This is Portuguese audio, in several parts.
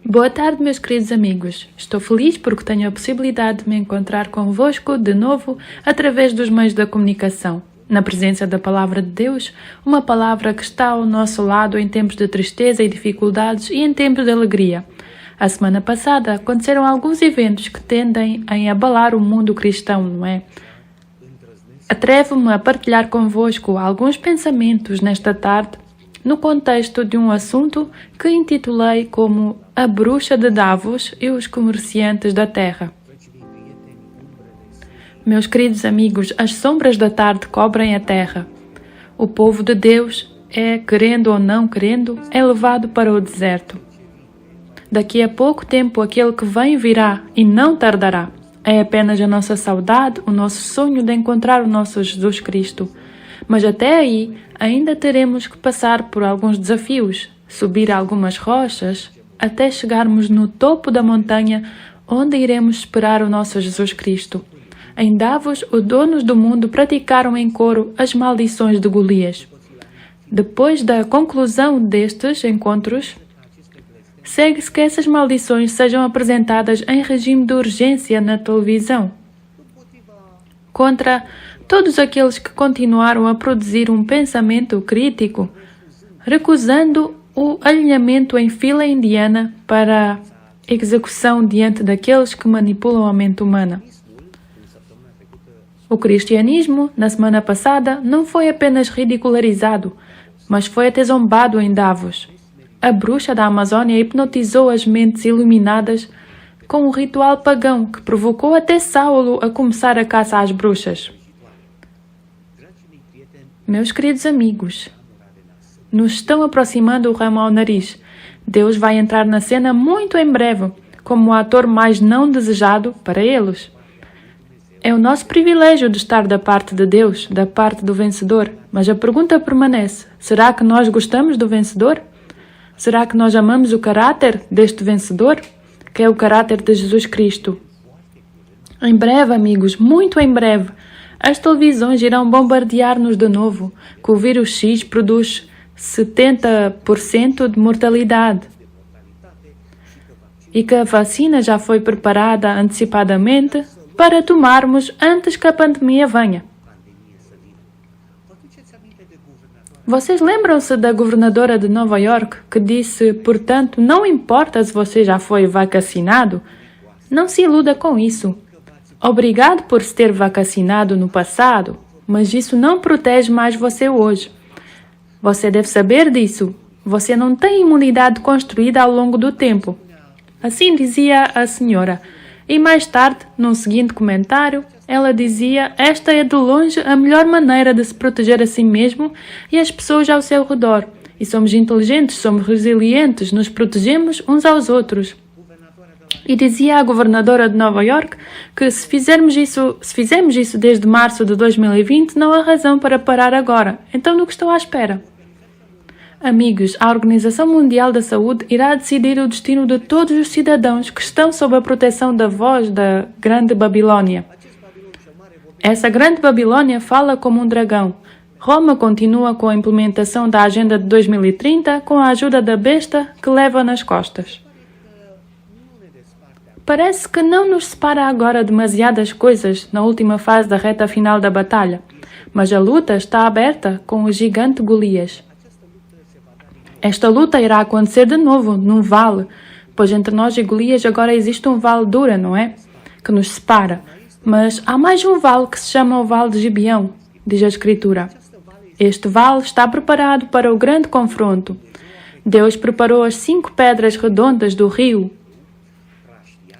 Boa tarde, meus queridos amigos. Estou feliz porque tenho a possibilidade de me encontrar convosco de novo através dos meios da comunicação, na presença da Palavra de Deus, uma palavra que está ao nosso lado em tempos de tristeza e dificuldades e em tempos de alegria. A semana passada aconteceram alguns eventos que tendem a abalar o mundo cristão, não é? Atrevo-me a partilhar convosco alguns pensamentos nesta tarde no contexto de um assunto que intitulei como A Bruxa de Davos e os Comerciantes da Terra. Meus queridos amigos, as sombras da tarde cobrem a terra. O povo de Deus querendo ou não querendo, é levado para o deserto. Daqui a pouco tempo aquele que vem virá e não tardará. É apenas a nossa saudade, o nosso sonho de encontrar o nosso Jesus Cristo. Mas até aí, ainda teremos que passar por alguns desafios, subir algumas rochas, até chegarmos no topo da montanha, onde iremos esperar o nosso Jesus Cristo. Em Davos, os donos do mundo praticaram em coro as maldições de Golias. Depois da conclusão destes encontros, segue-se que essas maldições sejam apresentadas em regime de urgência na televisão, contra todos aqueles que continuaram a produzir um pensamento crítico, recusando o alinhamento em fila indiana para execução diante daqueles que manipulam a mente humana. O cristianismo, na semana passada, não foi apenas ridicularizado, mas foi até zombado em Davos. A bruxa da Amazônia hipnotizou as mentes iluminadas com um ritual pagão que provocou até Saulo a começar a caça às bruxas. Meus queridos amigos, nos estão aproximando o ramo ao nariz. Deus vai entrar na cena muito em breve, como o ator mais não desejado para eles. É o nosso privilégio de estar da parte de Deus, da parte do vencedor. Mas a pergunta permanece: será que nós gostamos do vencedor? Será que nós amamos o caráter deste vencedor, que é o caráter de Jesus Cristo? Em breve, amigos, muito em breve, as televisões irão bombardear-nos de novo, que o vírus X produz 70% de mortalidade e que a vacina já foi preparada antecipadamente para tomarmos antes que a pandemia venha. Vocês lembram-se da governadora de Nova York que disse, portanto, não importa se você já foi vacinado, não se iluda com isso. Obrigado por se ter vacinado no passado, mas isso não protege mais você hoje. Você deve saber disso. Você não tem imunidade construída ao longo do tempo. Assim dizia a senhora. E mais tarde, num seguinte comentário, ela dizia: esta é de longe a melhor maneira de se proteger a si mesmo e as pessoas ao seu redor. E somos inteligentes, somos resilientes, nos protegemos uns aos outros. E dizia a governadora de Nova York que se fizermos isso desde março de 2020, não há razão para parar agora. Então, do que estou à espera? Amigos, a Organização Mundial da Saúde irá decidir o destino de todos os cidadãos que estão sob a proteção da voz da Grande Babilônia. Essa Grande Babilônia fala como um dragão. Roma continua com a implementação da Agenda de 2030 com a ajuda da besta que leva nas costas. Parece que não nos separa agora demasiadas coisas na última fase da reta final da batalha, mas a luta está aberta com o gigante Golias. Esta luta irá acontecer de novo num vale, pois entre nós e Golias agora existe um vale dura, não é? Que nos separa. Mas há mais um vale que se chama o Vale de Gibeão, diz a Escritura. Este vale está preparado para o grande confronto. Deus preparou as 5 pedras redondas do rio.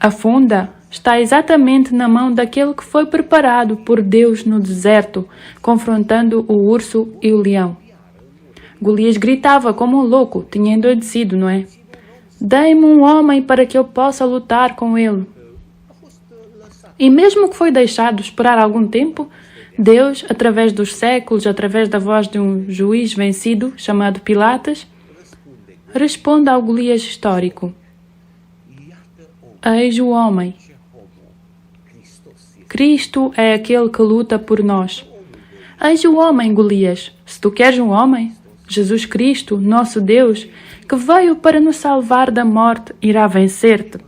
A funda está exatamente na mão daquele que foi preparado por Deus no deserto, confrontando o urso e o leão. Golias gritava como um louco, tinha endoidecido, não é? Dê-me um homem para que eu possa lutar com ele. E mesmo que foi deixado esperar algum tempo, Deus, através dos séculos, através da voz de um juiz vencido, chamado Pilatos, responde ao Golias histórico. Eis o homem. Cristo é aquele que luta por nós. Eis o homem, Golias. Se tu queres um homem, Jesus Cristo, nosso Deus, que veio para nos salvar da morte, irá vencer-te.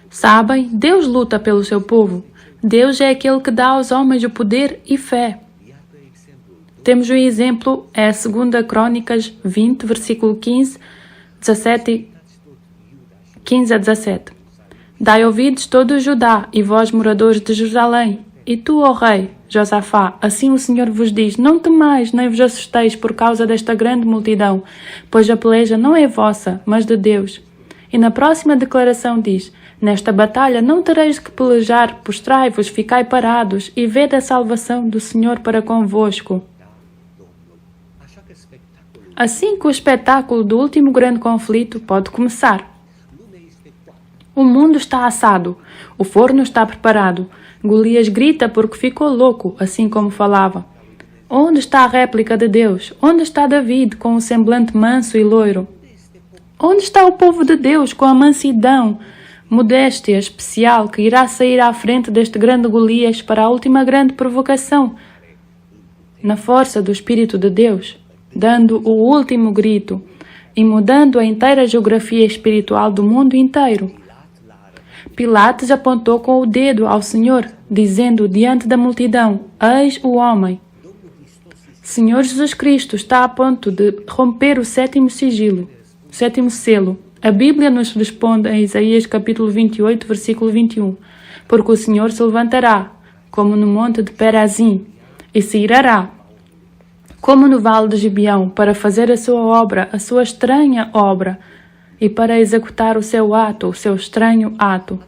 Sabem, Deus luta pelo seu povo. Deus é aquele que dá aos homens o poder e fé. Temos o exemplo, é 2 Crônicas 20, versículo 15 a 17. Dai ouvidos todo o Judá e vós, moradores de Jerusalém, e tu, ó rei, Josafá, assim o Senhor vos diz, não temais, nem vos assusteis por causa desta grande multidão, pois a peleja não é vossa, mas de Deus. E na próxima declaração diz, nesta batalha não tereis que pelejar, postrai-vos, ficai parados, e vede a salvação do Senhor para convosco. Assim que o espetáculo do último grande conflito pode começar. O mundo está assado, o forno está preparado. Golias grita porque ficou louco, assim como falava. Onde está a réplica de Deus? Onde está David com o semblante manso e loiro? Onde está o povo de Deus com a mansidão, modéstia especial que irá sair à frente deste grande Golias para a última grande provocação? Na força do Espírito de Deus, dando o último grito e mudando a inteira geografia espiritual do mundo inteiro. Pilatos apontou com o dedo ao Senhor, dizendo diante da multidão, eis o homem. Senhor Jesus Cristo está a ponto de romper o sétimo selo. A Bíblia nos responde em Isaías capítulo 28, versículo 21, porque o Senhor se levantará, como no monte de Perazim, e se irá, como no vale de Gibeão, para fazer a sua obra, a sua estranha obra, e para executar o seu estranho ato.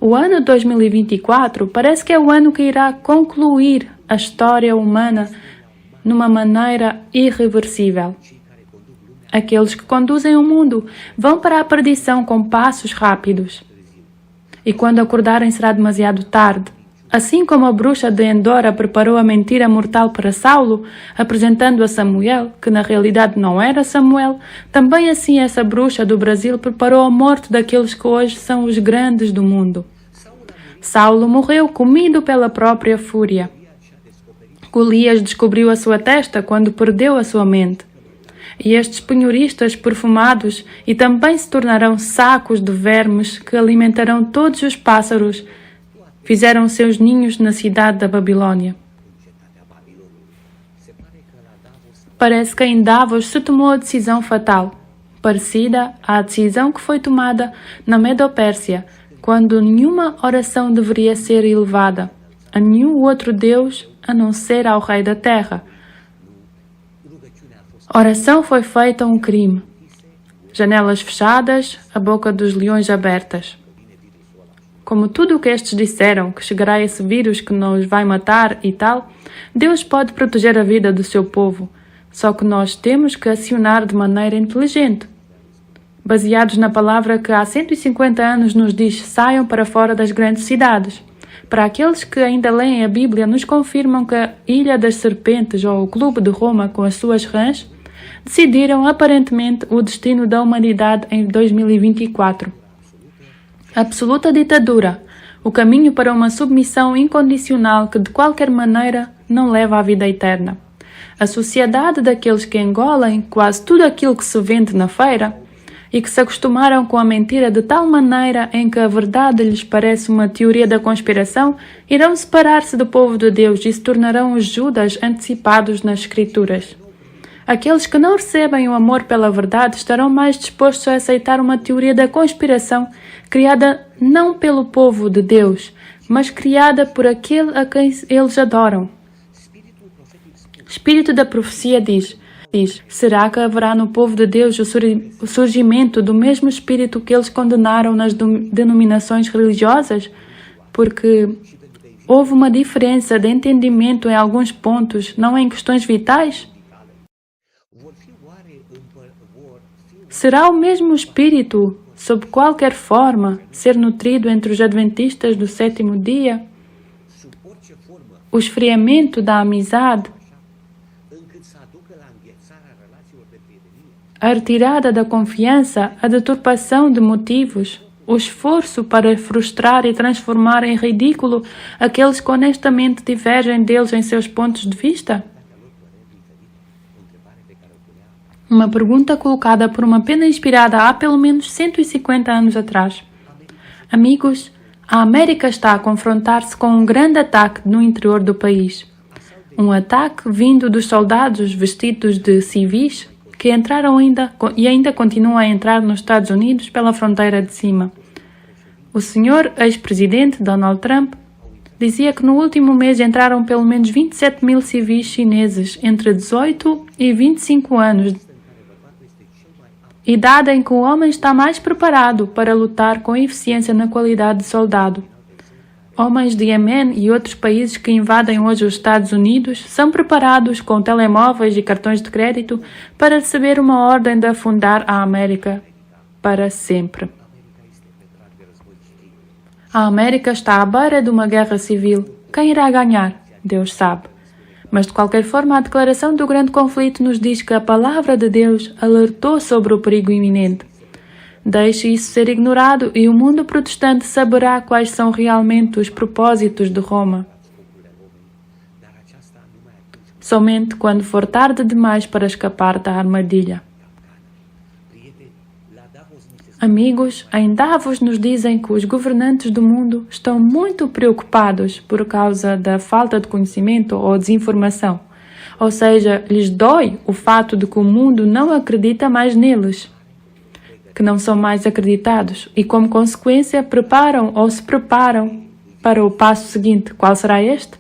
O ano 2024 parece que é o ano que irá concluir a história humana numa maneira irreversível. Aqueles que conduzem o mundo vão para a perdição com passos rápidos. E quando acordarem será demasiado tarde. Assim como a bruxa de Endor preparou a mentira mortal para Saulo, apresentando a Samuel, que na realidade não era Samuel, também assim essa bruxa do Brasil preparou a morte daqueles que hoje são os grandes do mundo. Saulo morreu comido pela própria fúria. Golias descobriu a sua testa quando perdeu a sua mente. E estes penhoristas perfumados e também se tornarão sacos de vermes que alimentarão todos os pássaros. Fizeram seus ninhos na cidade da Babilônia. Parece que em Davos se tomou a decisão fatal, parecida à decisão que foi tomada na Medopérsia, quando nenhuma oração deveria ser elevada a nenhum outro Deus a não ser ao Rei da Terra. A oração foi feita um crime. Janelas fechadas, a boca dos leões abertas. Como tudo o que estes disseram, que chegará esse vírus que nos vai matar e tal, Deus pode proteger a vida do seu povo, só que nós temos que acionar de maneira inteligente. Baseados na palavra que há 150 anos nos diz, saiam para fora das grandes cidades. Para aqueles que ainda leem a Bíblia, nos confirmam que a Ilha das Serpentes ou o Clube de Roma com as suas rãs decidiram aparentemente o destino da humanidade em 2024. Absoluta ditadura, o caminho para uma submissão incondicional que de qualquer maneira não leva à vida eterna. A sociedade daqueles que engolem quase tudo aquilo que se vende na feira e que se acostumaram com a mentira de tal maneira em que a verdade lhes parece uma teoria da conspiração, irão separar-se do povo de Deus e se tornarão os Judas antecipados nas Escrituras. Aqueles que não recebem o amor pela verdade estarão mais dispostos a aceitar uma teoria da conspiração criada não pelo povo de Deus, mas criada por aquele a quem eles adoram. Espírito da profecia diz, será que haverá no povo de Deus o surgimento do mesmo espírito que eles condenaram nas denominações religiosas? Porque houve uma diferença de entendimento em alguns pontos, não em questões vitais? Será o mesmo espírito, sob qualquer forma, ser nutrido entre os adventistas do sétimo dia? O esfriamento da amizade? A retirada da confiança? A deturpação de motivos? o esforço para frustrar e transformar em ridículo aqueles que honestamente divergem deles em seus pontos de vista? Uma pergunta colocada por uma pena inspirada há pelo menos 150 anos atrás. Amigos, a América está a confrontar-se com um grande ataque no interior do país. Um ataque vindo dos soldados vestidos de civis que entraram ainda continuam a entrar nos Estados Unidos pela fronteira de cima. O senhor ex-presidente Donald Trump dizia que no último mês entraram pelo menos 27 mil civis chineses entre 18 e 25 anos, idade em que o homem está mais preparado para lutar com eficiência na qualidade de soldado. Homens de Iêmen e outros países que invadem hoje os Estados Unidos são preparados com telemóveis e cartões de crédito para receber uma ordem de afundar a América para sempre. A América está à beira de uma guerra civil. Quem irá ganhar? Deus sabe. Mas, de qualquer forma, a declaração do grande conflito nos diz que a palavra de Deus alertou sobre o perigo iminente. Deixe isso ser ignorado e o mundo protestante saberá quais são realmente os propósitos de Roma. Somente quando for tarde demais para escapar da armadilha. Amigos, em Davos nos dizem que os governantes do mundo estão muito preocupados por causa da falta de conhecimento ou desinformação. Ou seja, lhes dói o fato de que o mundo não acredita mais neles, que não são mais acreditados e, como consequência, se preparam para o passo seguinte. Qual será este?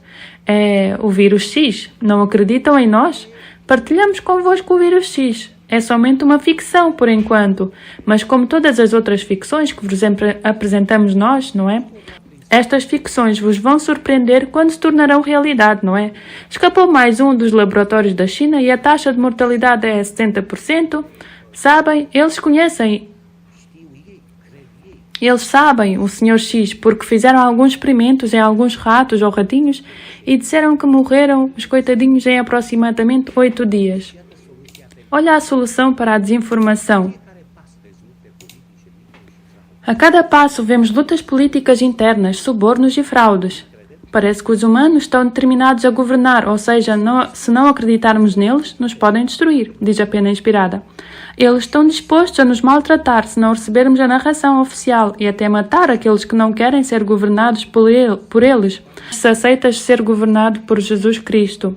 É o vírus X. Não acreditam em nós? Partilhamos convosco o vírus X. É somente uma ficção, por enquanto, mas como todas as outras ficções que vos apresentamos nós, não é? Estas ficções vos vão surpreender quando se tornarão realidade, não é? Escapou mais um dos laboratórios da China e a taxa de mortalidade é 70%. Sabem, eles sabem o Sr. X porque fizeram alguns experimentos em alguns ratos ou ratinhos e disseram que morreram os coitadinhos em aproximadamente 8 dias. Olha a solução para a desinformação. A cada passo vemos lutas políticas internas, subornos e fraudes. Parece que os humanos estão determinados a governar, ou seja, se não acreditarmos neles, nos podem destruir, diz a pena inspirada. Eles estão dispostos a nos maltratar se não recebermos a narração oficial e até matar aqueles que não querem ser governados por eles, se aceitas ser governado por Jesus Cristo.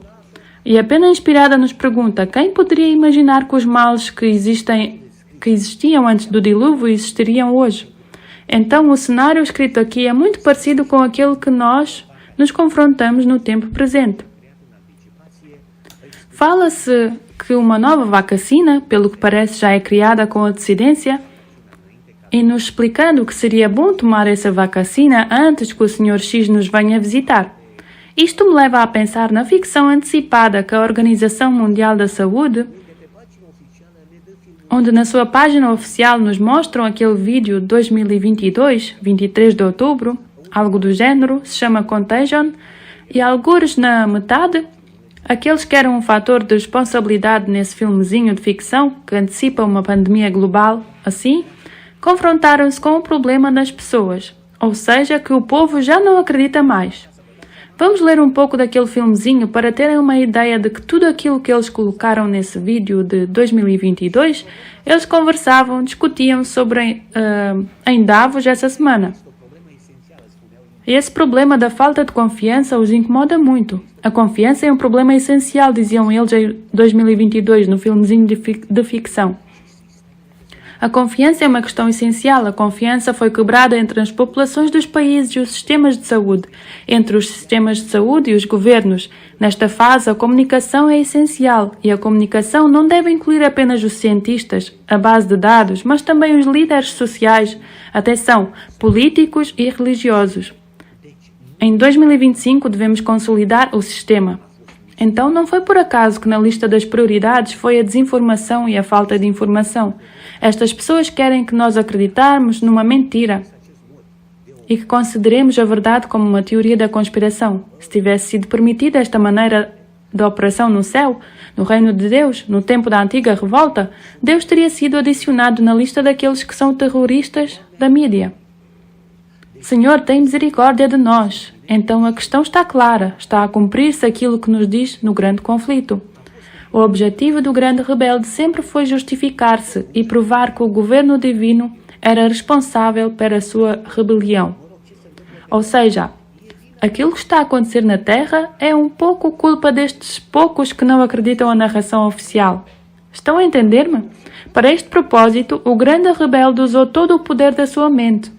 E a pena inspirada nos pergunta: quem poderia imaginar que os males que existiam antes do dilúvio existiriam hoje? Então, o cenário escrito aqui é muito parecido com aquele que nós nos confrontamos no tempo presente. Fala-se que uma nova vacina, pelo que parece, já é criada com antecedência, e nos explicando que seria bom tomar essa vacina antes que o Sr. X nos venha visitar. Isto me leva a pensar na ficção antecipada que a Organização Mundial da Saúde, onde na sua página oficial nos mostram aquele vídeo de 2022, 23 de outubro, algo do género, se chama Contagion, e algures na metade, aqueles que eram um fator de responsabilidade nesse filmezinho de ficção que antecipa uma pandemia global, assim, confrontaram-se com o problema das pessoas, ou seja, que o povo já não acredita mais. Vamos ler um pouco daquele filmezinho para terem uma ideia de que tudo aquilo que eles colocaram nesse vídeo de 2022, eles conversavam, discutiam sobre em Davos essa semana. E esse problema da falta de confiança os incomoda muito. A confiança é um problema essencial, diziam eles em 2022, no filmezinho de ficção. A confiança é uma questão essencial. A confiança foi quebrada entre as populações dos países e os sistemas de saúde, entre os sistemas de saúde e os governos. Nesta fase, a comunicação é essencial e a comunicação não deve incluir apenas os cientistas, a base de dados, mas também os líderes sociais, atenção, políticos e religiosos. Em 2025 devemos consolidar o sistema. Então não foi por acaso que na lista das prioridades foi a desinformação e a falta de informação. Estas pessoas querem que nós acreditarmos numa mentira e que consideremos a verdade como uma teoria da conspiração. Se tivesse sido permitida esta maneira de operação no céu, no reino de Deus, no tempo da antiga revolta, Deus teria sido adicionado na lista daqueles que são terroristas da mídia. Senhor, tem misericórdia de nós. Então a questão está clara, está a cumprir-se aquilo que nos diz no grande conflito. O objetivo do grande rebelde sempre foi justificar-se e provar que o governo divino era responsável pela sua rebelião. Ou seja, aquilo que está a acontecer na Terra é um pouco culpa destes poucos que não acreditam na narração oficial. Estão a entender-me? Para este propósito, o grande rebelde usou todo o poder da sua mente.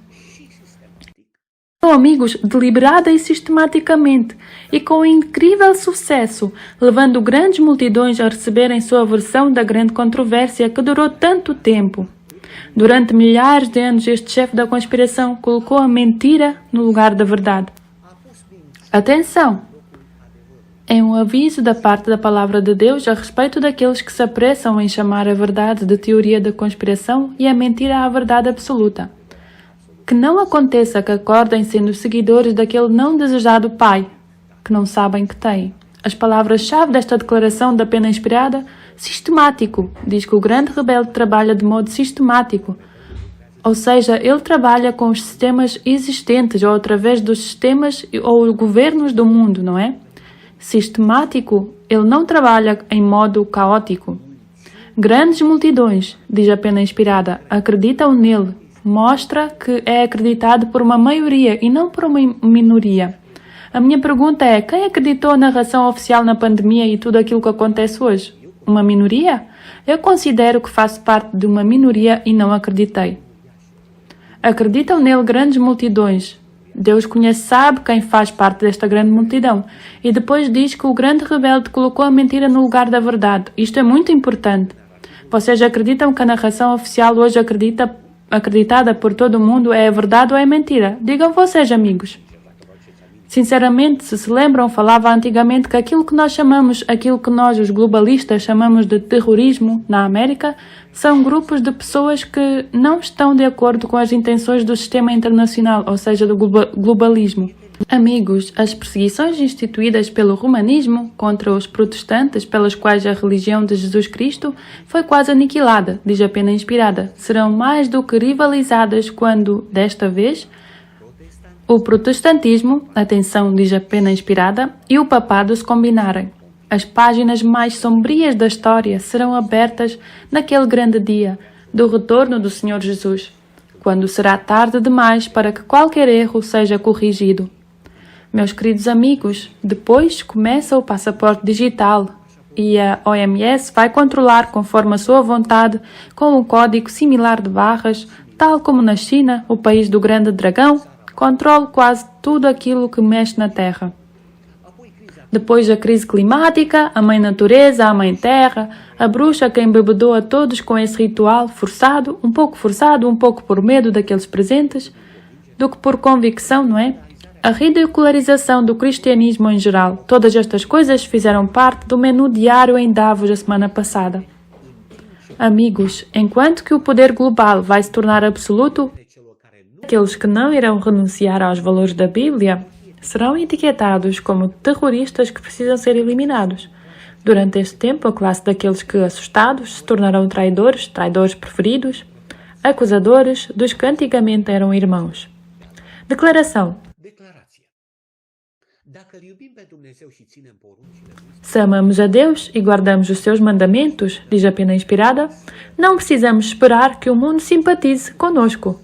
São amigos, deliberada e sistematicamente, e com incrível sucesso, levando grandes multidões a receberem sua versão da grande controvérsia que durou tanto tempo. Durante milhares de anos, este chefe da conspiração colocou a mentira no lugar da verdade. Atenção! É um aviso da parte da palavra de Deus a respeito daqueles que se apressam em chamar a verdade de teoria da conspiração e a mentira à verdade absoluta. Que não aconteça que acordem sendo seguidores daquele não desejado pai, que não sabem que têm. As palavras-chave desta declaração da pena inspirada, sistemático, diz que o grande rebelde trabalha de modo sistemático. Ou seja, ele trabalha com os sistemas existentes ou através dos sistemas ou governos do mundo, não é? Sistemático, ele não trabalha em modo caótico. Grandes multidões, diz a pena inspirada, acreditam nele. Mostra que é acreditado por uma maioria e não por uma minoria. A minha pergunta é, quem acreditou na narração oficial na pandemia e tudo aquilo que acontece hoje? Uma minoria? Eu considero que faço parte de uma minoria e não acreditei. Acreditam nele grandes multidões. Deus conhece, sabe quem faz parte desta grande multidão. E depois diz que o grande rebelde colocou a mentira no lugar da verdade. Isto é muito importante. Vocês acreditam que a narração oficial hoje acreditada por todo mundo é a verdade ou é mentira? Digam vocês, amigos. Sinceramente, se lembram, falava antigamente que aquilo que nós, os globalistas, chamamos de terrorismo na América, são grupos de pessoas que não estão de acordo com as intenções do sistema internacional, ou seja, do globalismo. Amigos, as perseguições instituídas pelo romanismo contra os protestantes, pelas quais a religião de Jesus Cristo foi quase aniquilada, diz a pena inspirada, serão mais do que rivalizadas quando, desta vez, o protestantismo, atenção, diz a pena inspirada, e o papado se combinarem. As páginas mais sombrias da história serão abertas naquele grande dia do retorno do Senhor Jesus, quando será tarde demais para que qualquer erro seja corrigido. Meus queridos amigos, depois começa o passaporte digital e a OMS vai controlar conforme a sua vontade com um código similar de barras, tal como na China, o país do grande dragão, controla quase tudo aquilo que mexe na Terra. Depois a crise climática, a Mãe Natureza, a Mãe Terra, a bruxa que embebedou a todos com esse ritual forçado, um pouco por medo daqueles presentes, do que por convicção, não é? A ridicularização do cristianismo em geral. Todas estas coisas fizeram parte do menu diário em Davos a semana passada. Amigos, enquanto que o poder global vai se tornar absoluto, aqueles que não irão renunciar aos valores da Bíblia serão etiquetados como terroristas que precisam ser eliminados. Durante este tempo, a classe daqueles que, assustados, se tornarão traidores preferidos, acusadores dos que antigamente eram irmãos. Declaração. Se amamos a Deus e guardamos os seus mandamentos, diz a pena inspirada, não precisamos esperar que o mundo simpatize conosco.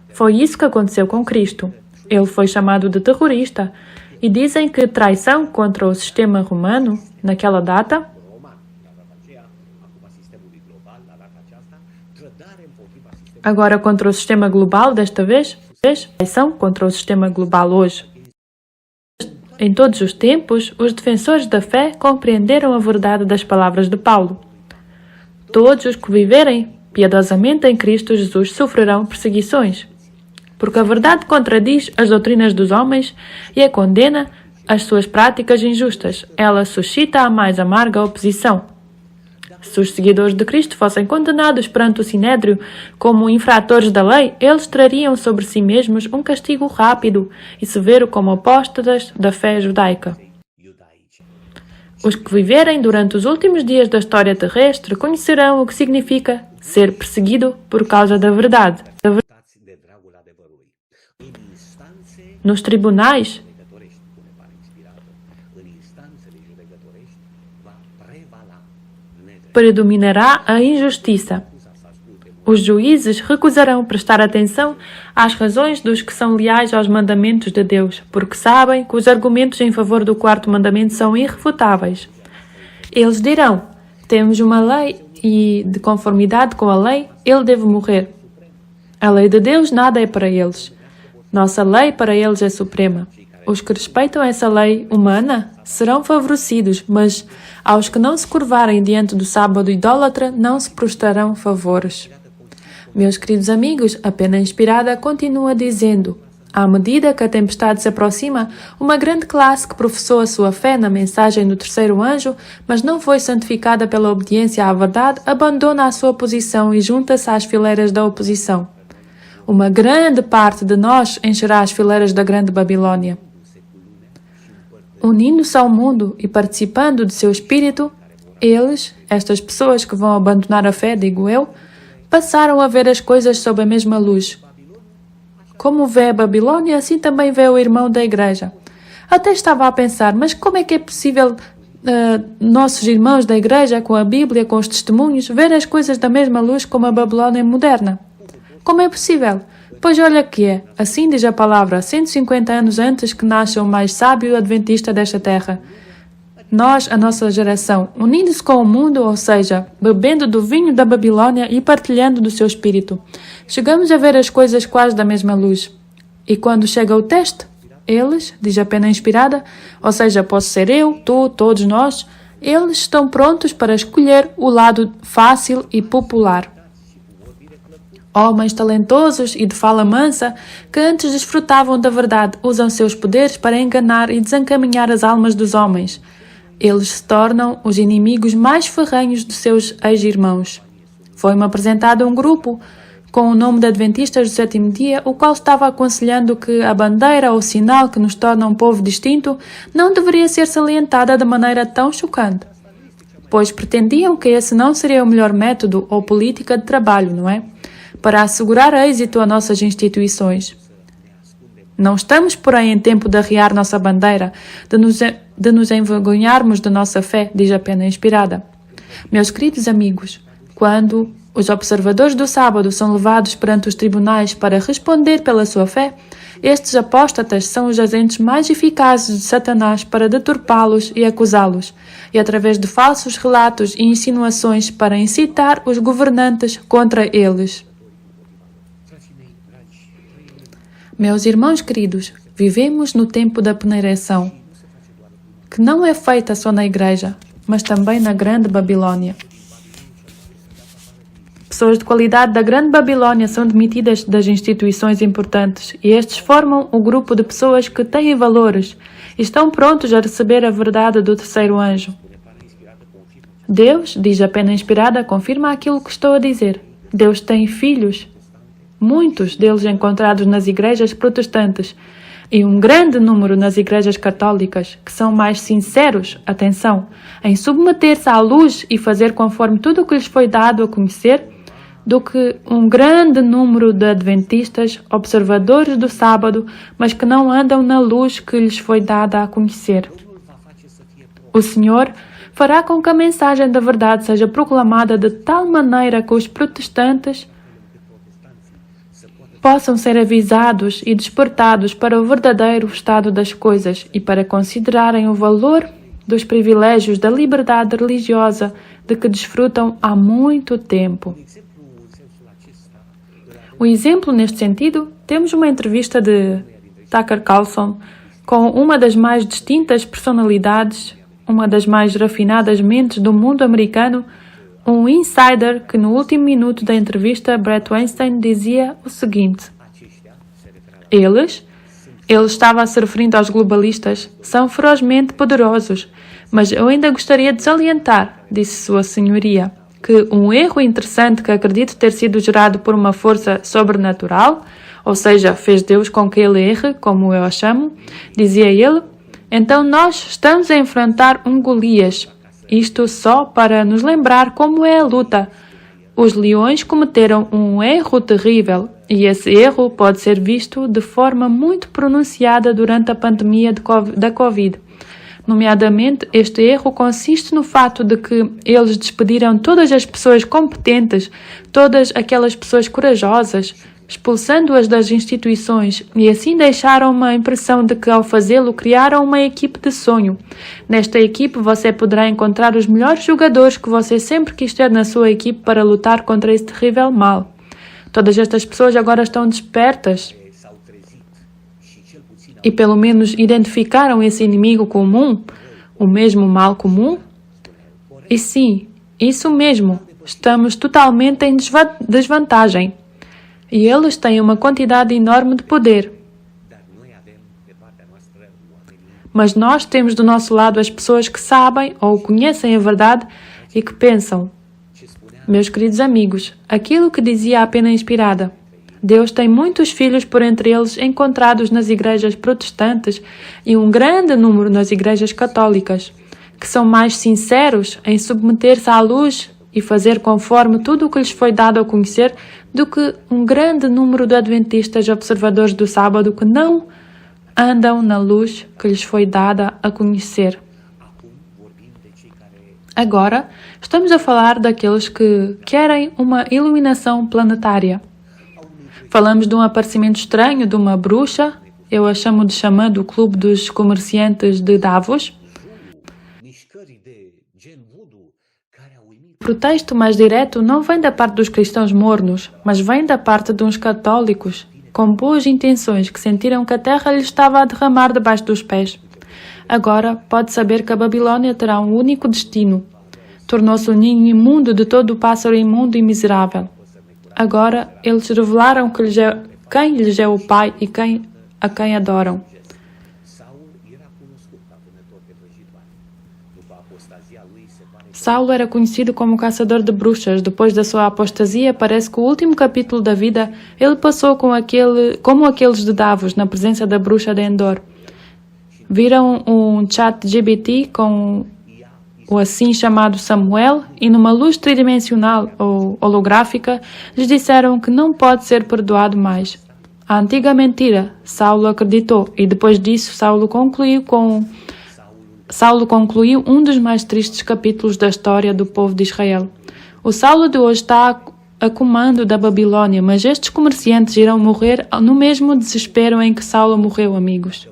Foi isso que aconteceu com Cristo. Ele foi chamado de terrorista e dizem que traição contra o sistema romano, naquela data, agora contra o sistema global, desta vez, traição contra o sistema global hoje. Em todos os tempos, os defensores da fé compreenderam a verdade das palavras de Paulo. Todos os que viverem piedosamente em Cristo Jesus sofrerão perseguições. Porque a verdade contradiz as doutrinas dos homens e a condena as suas práticas injustas. Ela suscita a mais amarga oposição. Se os seguidores de Cristo fossem condenados perante o Sinédrio como infratores da lei, eles trariam sobre si mesmos um castigo rápido e severo como apóstatas da fé judaica. Os que viverem durante os últimos dias da história terrestre conhecerão o que significa ser perseguido por causa da verdade. Nos tribunais, predominará a injustiça. Os juízes recusarão prestar atenção às razões dos que são leais aos mandamentos de Deus, porque sabem que os argumentos em favor do quarto mandamento são irrefutáveis. Eles dirão: temos uma lei e, de conformidade com a lei, ele deve morrer. A lei de Deus nada é para eles. Nossa lei para eles é suprema. Os que respeitam essa lei humana serão favorecidos, mas aos que não se curvarem diante do sábado idólatra não se prestarão favores. Meus queridos amigos, a pena inspirada continua dizendo: à medida que a tempestade se aproxima, uma grande classe que professou a sua fé na mensagem do terceiro anjo, mas não foi santificada pela obediência à verdade, abandona a sua posição e junta-se às fileiras da oposição. Uma grande parte de nós encherá as fileiras da grande Babilônia. Unindo-se ao mundo e participando de seu espírito, eles, estas pessoas que vão abandonar a fé, digo eu, passaram a ver as coisas sob a mesma luz. Como vê a Babilônia, assim também vê o irmão da igreja. Até estava a pensar, mas como é que é possível nossos irmãos da igreja, com a Bíblia, com os testemunhos, ver as coisas da mesma luz como a Babilônia moderna? Como é possível? Pois olha que é, assim diz a palavra, 150 anos antes que nasça o mais sábio adventista desta terra. Nós, a nossa geração, unindo-se com o mundo, ou seja, bebendo do vinho da Babilônia e partilhando do seu espírito, chegamos a ver as coisas quase da mesma luz. E quando chega o teste, eles, diz a pena inspirada, ou seja, posso ser eu, tu, todos nós, eles estão prontos para escolher o lado fácil e popular. Homens talentosos e de fala mansa, que antes desfrutavam da verdade, usam seus poderes para enganar e desencaminhar as almas dos homens. Eles se tornam os inimigos mais ferrenhos de seus ex-irmãos. Foi-me apresentado um grupo com o nome de Adventistas do Sétimo Dia, o qual estava aconselhando que a bandeira ou sinal que nos torna um povo distinto não deveria ser salientada de maneira tão chocante, pois pretendiam que esse não seria o melhor método ou política de trabalho, não é? Para assegurar êxito a nossas instituições. Não estamos, porém, em tempo de arriar nossa bandeira, de nos envergonharmos de nossa fé, diz a pena inspirada. Meus queridos amigos, quando os observadores do sábado são levados perante os tribunais para responder pela sua fé, estes apóstatas são os agentes mais eficazes de Satanás para deturpá-los e acusá-los, e através de falsos relatos e insinuações para incitar os governantes contra eles. Meus irmãos queridos, vivemos no tempo da peneiração, que não é feita só na igreja, mas também na grande Babilônia. Pessoas de qualidade da grande Babilônia são demitidas das instituições importantes e estes formam o grupo de pessoas que têm valores e estão prontos a receber a verdade do terceiro anjo. Deus, diz a pena inspirada, confirma aquilo que estou a dizer. Deus tem filhos, muitos deles encontrados nas igrejas protestantes e um grande número nas igrejas católicas, que são mais sinceros, atenção, em submeter-se à luz e fazer conforme tudo o que lhes foi dado a conhecer, do que um grande número de adventistas, observadores do sábado, mas que não andam na luz que lhes foi dada a conhecer. O Senhor fará com que a mensagem da verdade seja proclamada de tal maneira que os protestantes possam ser avisados e despertados para o verdadeiro estado das coisas e para considerarem o valor dos privilégios da liberdade religiosa de que desfrutam há muito tempo. O exemplo neste sentido, temos uma entrevista de Tucker Carlson com uma das mais distintas personalidades, uma das mais refinadas mentes do mundo americano, um insider que no último minuto da entrevista, Bret Weinstein, dizia o seguinte: ele estava se referindo aos globalistas, são ferozmente poderosos, mas eu ainda gostaria de salientar, disse Sua Senhoria, que um erro interessante que acredito ter sido gerado por uma força sobrenatural, ou seja, fez Deus com que ele erre, como eu a chamo, dizia ele, então nós estamos a enfrentar um Golias. Isto só para nos lembrar como é a luta. Os leões cometeram um erro terrível E esse erro pode ser visto de forma muito pronunciada durante a pandemia da Covid. Nomeadamente, este erro consiste no fato de que eles despediram todas as pessoas competentes, todas aquelas pessoas corajosas, expulsando-as das instituições, e assim deixaram uma impressão de que, ao fazê-lo, criaram uma equipe de sonho. Nesta equipe, você poderá encontrar os melhores jogadores que você sempre quis ter na sua equipe para lutar contra esse terrível mal. Todas estas pessoas agora estão despertas e pelo menos identificaram esse inimigo comum, o mesmo mal comum? E sim, isso mesmo, estamos totalmente em desvantagem. E eles têm uma quantidade enorme de poder. Mas nós temos do nosso lado as pessoas que sabem ou conhecem a verdade e que pensam. Meus queridos amigos, aquilo que dizia a Pena Inspirada, Deus tem muitos filhos, por entre eles encontrados nas igrejas protestantes e um grande número nas igrejas católicas, que são mais sinceros em submeter-se à luz e fazer conforme tudo o que lhes foi dado a conhecer do que um grande número de adventistas observadores do sábado que não andam na luz que lhes foi dada a conhecer. Agora, estamos a falar daqueles que querem uma iluminação planetária. Falamos de um aparecimento estranho de uma bruxa, eu a chamo de xamã do Clube dos Comerciantes de Davos. O pretexto mais direto não vem da parte dos cristãos mornos, mas vem da parte de uns católicos, com boas intenções, que sentiram que a terra lhes estava a derramar debaixo dos pés. Agora pode saber que a Babilônia terá um único destino. Tornou-se o ninho imundo de todo o pássaro imundo e miserável. Agora eles revelaram quem lhes é o Pai e a quem adoram. Saulo era conhecido como caçador de bruxas. Depois da sua apostasia, parece que o último capítulo da vida ele passou como aqueles de Davos, na presença da bruxa de Endor. Viram um chat GPT com o assim chamado Samuel e numa luz tridimensional ou holográfica lhes disseram que não pode ser perdoado mais. A antiga mentira, Saulo acreditou e depois disso Saulo concluiu um dos mais tristes capítulos da história do povo de Israel. O Saulo de hoje está a comando da Babilônia, mas estes comerciantes irão morrer no mesmo desespero em que Saulo morreu, amigos.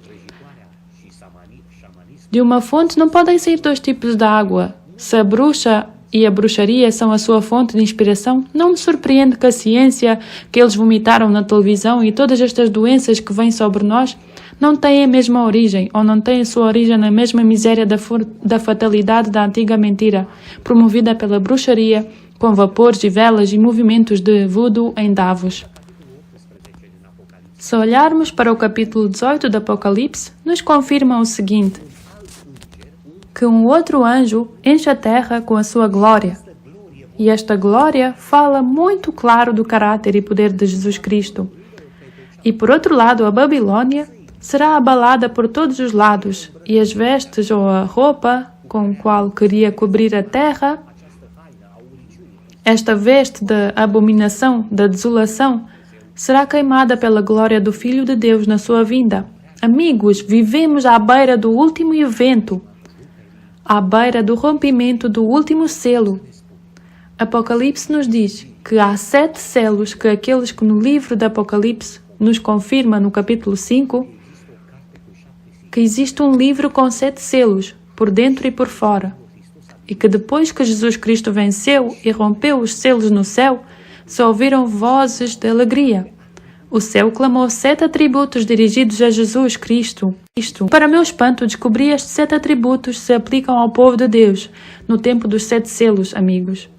De uma fonte não podem sair dois tipos de água. Se a bruxa e a bruxaria são a sua fonte de inspiração, não me surpreende que a ciência que eles vomitaram na televisão e todas estas doenças que vêm sobre nós não têm a mesma origem, ou não têm a sua origem na mesma miséria da fatalidade da antiga mentira, promovida pela bruxaria, com vapores e velas e movimentos de voodoo em Davos. Se olharmos para o capítulo 18 do Apocalipse, nos confirma o seguinte: que um outro anjo enche a terra com a sua glória. E esta glória fala muito claro do caráter e poder de Jesus Cristo. E por outro lado, a Babilônia será abalada por todos os lados, e as vestes ou a roupa com a qual queria cobrir a terra, esta veste da abominação, da desolação, será queimada pela glória do Filho de Deus na sua vinda. Amigos, vivemos à beira do último evento, à beira do rompimento do último selo. Apocalipse nos diz que há 7 selos que aqueles que no livro de Apocalipse nos confirma no capítulo 5 que existe um livro com 7 selos, por dentro e por fora, e que depois que Jesus Cristo venceu e rompeu os selos no céu, se ouviram vozes de alegria. O céu clamou 7 atributos dirigidos a Jesus Cristo. Para meu espanto, descobri estes 7 atributos se aplicam ao povo de Deus, no tempo dos 7 selos, amigos.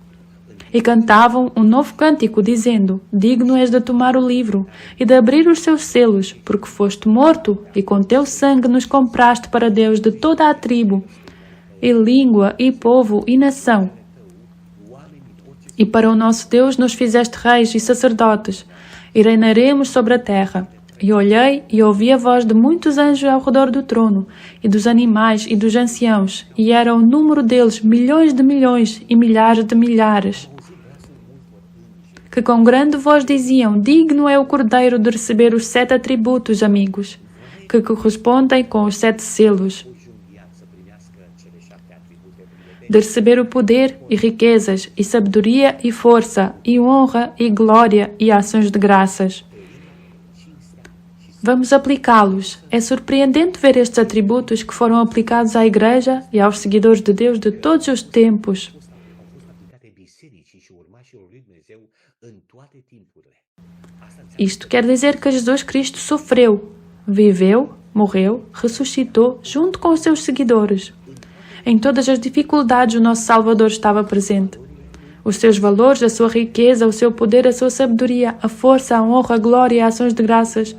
E cantavam um novo cântico, dizendo: digno és de tomar o livro e de abrir os seus selos, porque foste morto e com teu sangue nos compraste para Deus de toda a tribo, e língua, e povo, e nação. E para o nosso Deus nos fizeste reis e sacerdotes, e reinaremos sobre a terra. E olhei e ouvi a voz de muitos anjos ao redor do trono, e dos animais e dos anciãos, e era o número deles milhões de milhões e milhares de milhares, que com grande voz diziam: digno é o Cordeiro de receber os 7 atributos, amigos, que correspondem com os 7 selos, de receber o poder e riquezas, e sabedoria e força, e honra e glória e ações de graças. Vamos aplicá-los. É surpreendente ver estes atributos que foram aplicados à Igreja e aos seguidores de Deus de todos os tempos. Isto quer dizer que Jesus Cristo sofreu, viveu, morreu, ressuscitou junto com os seus seguidores. Em todas as dificuldades, o nosso Salvador estava presente. Os seus valores, a sua riqueza, o seu poder, a sua sabedoria, a força, a honra, a glória e ações de graças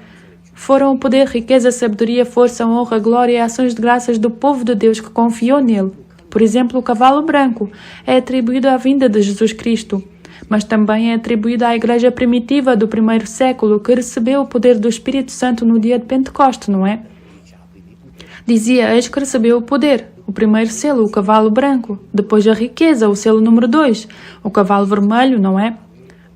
foram o poder, riqueza, sabedoria, força, honra, glória e ações de graças do povo de Deus que confiou nele. Por exemplo, o cavalo branco é atribuído à vinda de Jesus Cristo, mas também é atribuído à igreja primitiva do primeiro século que recebeu o poder do Espírito Santo no dia de Pentecostes, não é? Dizia: eis que recebeu o poder, o primeiro selo, o cavalo branco, depois a riqueza, o selo número 2, o cavalo vermelho, não é?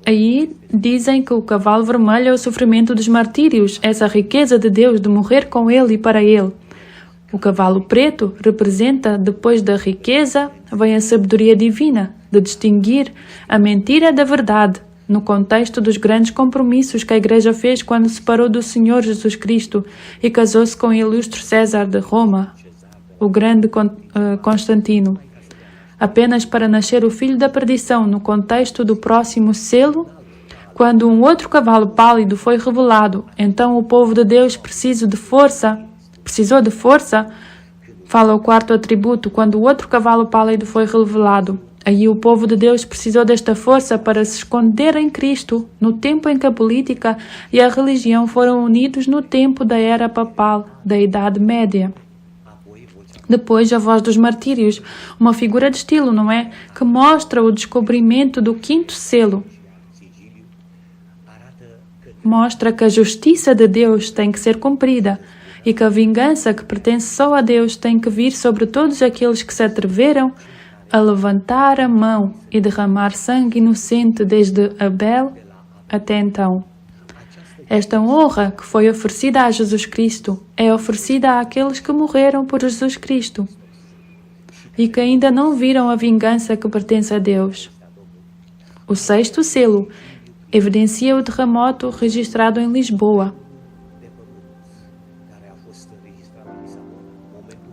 Aí dizem que o cavalo vermelho é o sofrimento dos martírios, essa riqueza de Deus de morrer com ele e para ele. O cavalo preto representa, depois da riqueza, vem a sabedoria divina, de distinguir a mentira da verdade, no contexto dos grandes compromissos que a Igreja fez quando se separou do Senhor Jesus Cristo e casou-se com o ilustre César de Roma, o grande Constantino, apenas para nascer o filho da perdição no contexto do próximo selo. Quando um outro cavalo pálido foi revelado, então o povo de Deus precisou de força, fala o 4º atributo, quando o outro cavalo pálido foi revelado. Aí o povo de Deus precisou desta força para se esconder em Cristo, no tempo em que a política e a religião foram unidos no tempo da era papal, da Idade Média. Depois, a voz dos martírios, uma figura de estilo, não é? Que mostra o descobrimento do 5º selo. Mostra que a justiça de Deus tem que ser cumprida e que a vingança que pertence só a Deus tem que vir sobre todos aqueles que se atreveram a levantar a mão e derramar sangue inocente desde Abel até então. Esta honra que foi oferecida a Jesus Cristo é oferecida àqueles que morreram por Jesus Cristo e que ainda não viram a vingança que pertence a Deus. O 6º selo evidencia o terremoto registrado em Lisboa,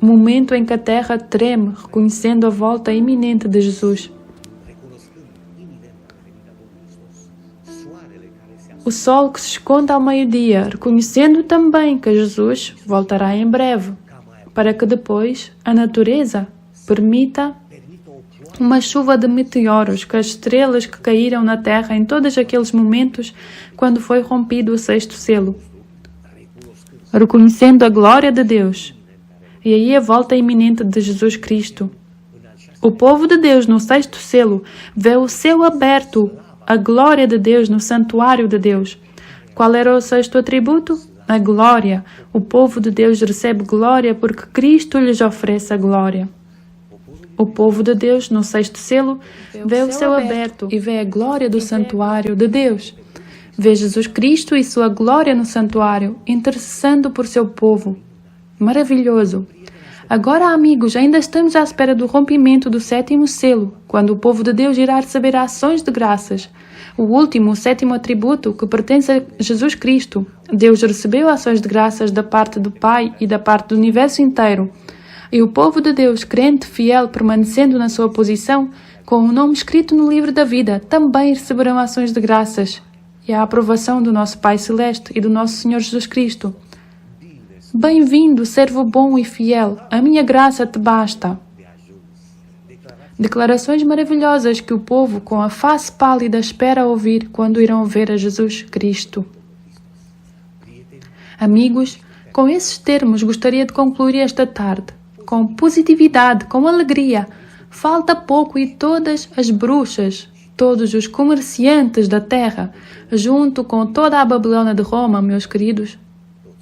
momento em que a terra treme, reconhecendo a volta iminente de Jesus. O sol que se esconde ao meio-dia, reconhecendo também que Jesus voltará em breve, para que depois a natureza permita uma chuva de meteoros, que as estrelas que caíram na terra em todos aqueles momentos quando foi rompido o 6º selo, reconhecendo a glória de Deus. E aí a volta iminente de Jesus Cristo. O povo de Deus no 6º selo vê o céu aberto, a glória de Deus no santuário de Deus. Qual era o 6º atributo? A glória. O povo de Deus recebe glória porque Cristo lhes oferece a glória. O povo de Deus no 6º selo vê o céu aberto e vê a glória do santuário de Deus. Vê Jesus Cristo e sua glória no santuário, intercedendo por seu povo. Maravilhoso! Agora, amigos, ainda estamos à espera do rompimento do 7º selo, quando o povo de Deus irá receber ações de graças. O último, o 7º atributo, que pertence a Jesus Cristo. Deus recebeu ações de graças da parte do Pai e da parte do universo inteiro. E o povo de Deus, crente, fiel, permanecendo na sua posição, com o nome escrito no livro da vida, também receberão ações de graças e a aprovação do nosso Pai Celeste e do nosso Senhor Jesus Cristo. Bem-vindo, servo bom e fiel, a minha graça te basta. Declarações maravilhosas que o povo, com a face pálida, espera ouvir quando irão ver a Jesus Cristo. Amigos, com esses termos gostaria de concluir esta tarde, com positividade, com alegria. Falta pouco e todas as bruxas, todos os comerciantes da terra, junto com toda a Babilônia de Roma, meus queridos,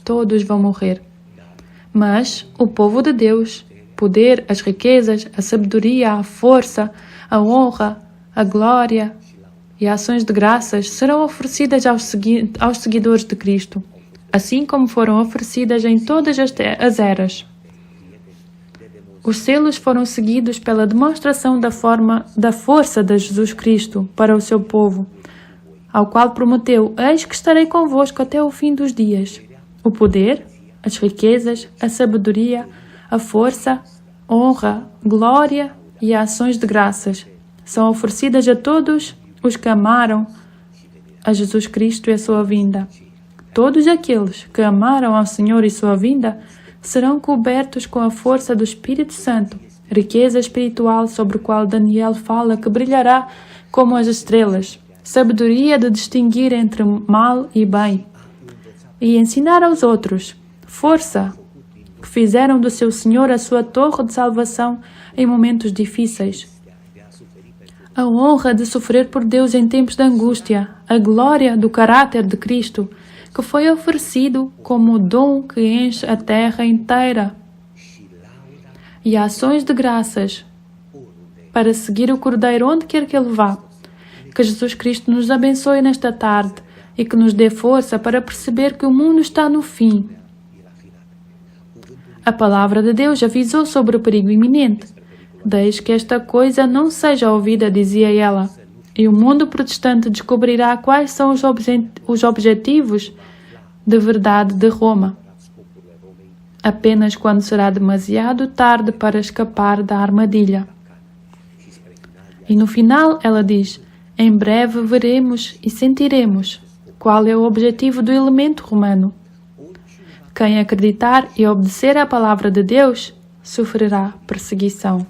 todos vão morrer. Mas o povo de Deus, poder, as riquezas, a sabedoria, a força, a honra, a glória, e ações de graças serão oferecidas aos seguidores de Cristo, assim como foram oferecidas em todas as eras. Os selos foram seguidos pela demonstração da força de Jesus Cristo para o seu povo, ao qual prometeu: eis que estarei convosco até o fim dos dias. O poder, as riquezas, a sabedoria, a força, honra, glória e ações de graças são oferecidas a todos os que amaram a Jesus Cristo e a sua vinda. Todos aqueles que amaram ao Senhor e sua vinda serão cobertos com a força do Espírito Santo, riqueza espiritual sobre a qual Daniel fala que brilhará como as estrelas, sabedoria de distinguir entre mal e bem, e ensinar aos outros, força, que fizeram do seu Senhor a sua torre de salvação em momentos difíceis. A honra de sofrer por Deus em tempos de angústia, a glória do caráter de Cristo, que foi oferecido como o dom que enche a terra inteira, e ações de graças para seguir o Cordeiro onde quer que ele vá. Que Jesus Cristo nos abençoe nesta tarde e que nos dê força para perceber que o mundo está no fim. A palavra de Deus avisou sobre o perigo iminente. Desde que esta coisa não seja ouvida, dizia ela, e o mundo protestante descobrirá quais são os objetivos de verdade de Roma, apenas quando será demasiado tarde para escapar da armadilha. E no final ela diz: em breve veremos e sentiremos qual é o objetivo do elemento romano. Quem acreditar e obedecer à palavra de Deus sofrerá perseguição.